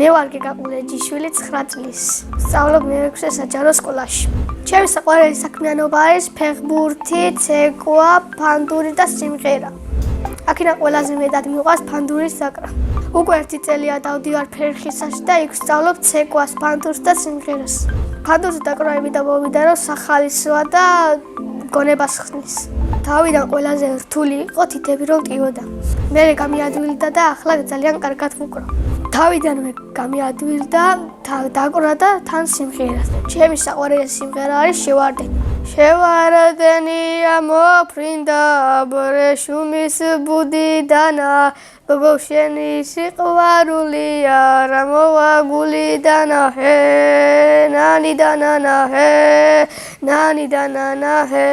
მე ვარ გეკაკულე ჯიშვილი 9 წლის. სწავლობ მე-6 საჯარო სკოლაში. ჩემი საყვარელი საქმიანობა არის ფეხბურთი, ცეკვა, ფანდური და სიმღერა. აქედან ყველაზე მეტად მიყვარს ფანდურის საკრა. უკვე 1 წელია დავდივარ ფერხისაში და იქ ვსწავლობ ცეკვას, ფანდურს და სიმღერას. ფანდურის დაკვრაები და მოვიდა რომ სახალისოა და გონებას ხსნის. თავიდან ყველაზე რთული იყო თითები რომ ტივოდა. მე გამიადვილდა და ახლა ძალიან კარგად ვუკრავ. თავიდანვე გამიადვილდა დაკვრა და თან სიმღერას. ჩემი საყვარელი სიმღერა არის შევარდენი. შევარდენია მოფრინდა ბრეშუმის ბუდიდანა ბობო შენი სიყვარულია რა მოვაგულიდანა ჰე ნანი და ნანა ჰე ნანი და ნანა ჰე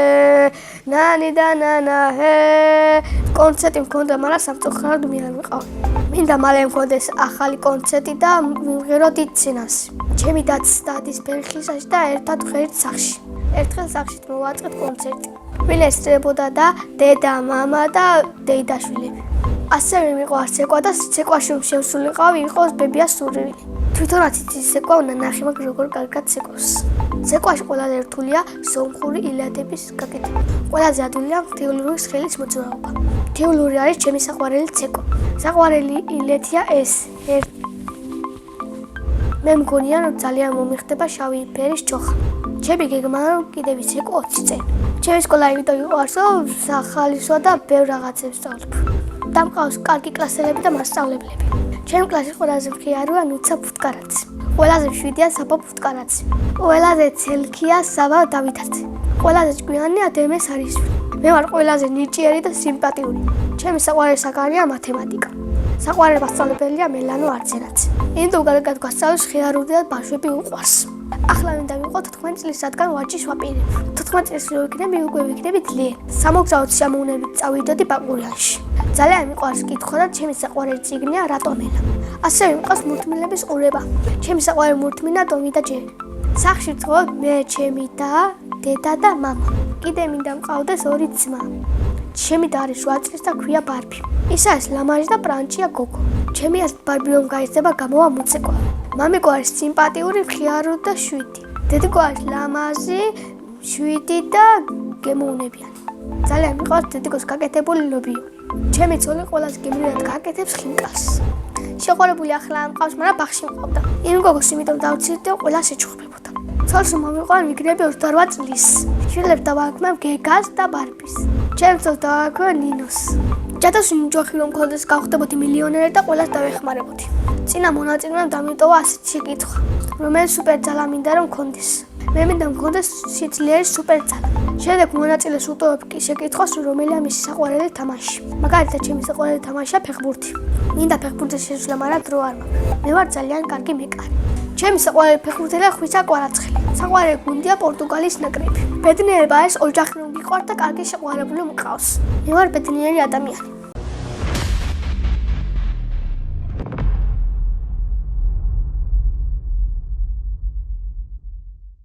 ნანი და ნანა ჰე კონცერტი მქონდა მაგრამ სამწუხაროდ მე არ ვიყავი მინდა მალე მქონდეს ახალი კონცერტი და მივღეროთ იცინას ჩემი დადის ფერხისაში და ერთად ვღერით სახში ერთხელ სახში მოვაწყეთ კონცერტი ვინ ესწრებოდა და დედა მამა და დეიდაშვილები ასევე მიყვარს ცეკვა და ცეკვაში შემსულიყავი იყოს ბებია სურვილი. თვითონაც იცის ცეკვა უნდა ნახე მაგ როგორ კარგად ცეკვავს. ცეკვაში ყველაზე რთულია სომხური ილადების გაკეთება. ყველაზე ადვილია მთიულური ხელის მოძრაობა. მთიულური არის ჩემი საყვარელი ცეკვა. საყვარელი ილეთია ეს. მე მგონია რომ ძალიან მომიხდება შავი ფერის ჩოხა. ჩემი გეგმა რომ კიდევ ვიცეკვა 20 წელი. ჩემი სკოლა იმიტომ მიყვარს რომ სახალისოა და ბევრ რაღაცებს ვსწავლობ. და მყავს კარგი კლასელები და მასწავლებლები. ჩემი კლასის ყველაზე მხიარია ნუცა ფუტკარაძე. ყველაზე მშვიდია საბა ფუტკარაძე. ყველაზე ცელქია საბა დავითაძე. ყველაზე ჭკვიანია დემე სარიშვილი. მე ვარ ყველაზე ნიჭიერი და სიმპათიური. ჩემი საყვარელი საგანია მათემატიკა. საყვარელი მასწავლებელია მელანო არცენაძე. ინდო კარგად გვასწავლის ხიარული და ბავშვები უყვარს. ახლა მინდა ვიყო 14 წლის სადგან ვაჭის ვაპირებ. 14 წლის რო ვიქნები უკვე ვიქნები ძლიერი. სამოგზაუროდ სიამოვნებით წავიდოდი ბაკურიანში. ძალიან მიყვარს კითხვა და ჩემი საყვარელი წიგნია რატომელა. ასევე მიყვარს მურთმილების ყურება. ჩემი საყვარელი მურთმინა ტომი და ჯერი. სახში ვცხოვრობ მე, ჩემი და დედა და მამა. კიდე მინდა მყავდეს 2 ძმა. ჩემი და არის 8 წლის და ქვია ბარბი. ის არის ლამაზი და პრანჭია გოგო. ჩემი აზრით ბარბი რომ გაიზრდება გამოვა მოცეკვა. მამი გვარის სიმპათიური, მხიარული და შვიდი. დედი გვარის ლამაზი, შვიდი და გემოვნებიანი. ძალიან მიყვარს დედიკოს გაკეთებული ლობიო. ჩემი ცოლი ყველაზე გემრიელად გააკეთებს ხინკალს. შეყვარებული ახლა მყავს, მაგრამ ბაღში მყავდა. იმ გოგოს იმიტომ დავცირდი, რომ ყველა შეჩუქებოდა. ცოლს მომიყვან ვიგნები 28 წლის. შვილებს დავაქმებ გეგას და ბარბის. ჩემს ცოლს დავაქმებ ნინოს. ჯადოსნი ჯოხი რომ მქონდეს გავხდებოდი მილიონერი და ყველას დავეხმარებოდი. წინა მონაწილემ დამიტოვა ასეთი შეკითხვა, რომელიც სუპერძალა მინდა რომ მქონდეს. მე მინდა მქონდეს სიძლიერის სუპერძალა. შემდეგ მონაწილეს უტოვებ შეკითხვას, რომელია მისი საყვარელი თამაში. მაგალითად, ჩემი საყვარელი თამაშია ფეხბურთი. მინდა ფეხბურთზე შესვლა, მაგრამ დრო არ მაქვს. მე ვარ ძალიან კარგი მეკარე. ჩემი საყვარელი ფეხბურთელია ხვიჩა კვარაცხელი. საყვარელი გუნდია პორტუგალიის ნაკრები. ბედნიერება არის ოჯახი რომ გიყვარს და კარგი შეყვარებული მყავს. მე ვარ ბედნიერი ადამიანი.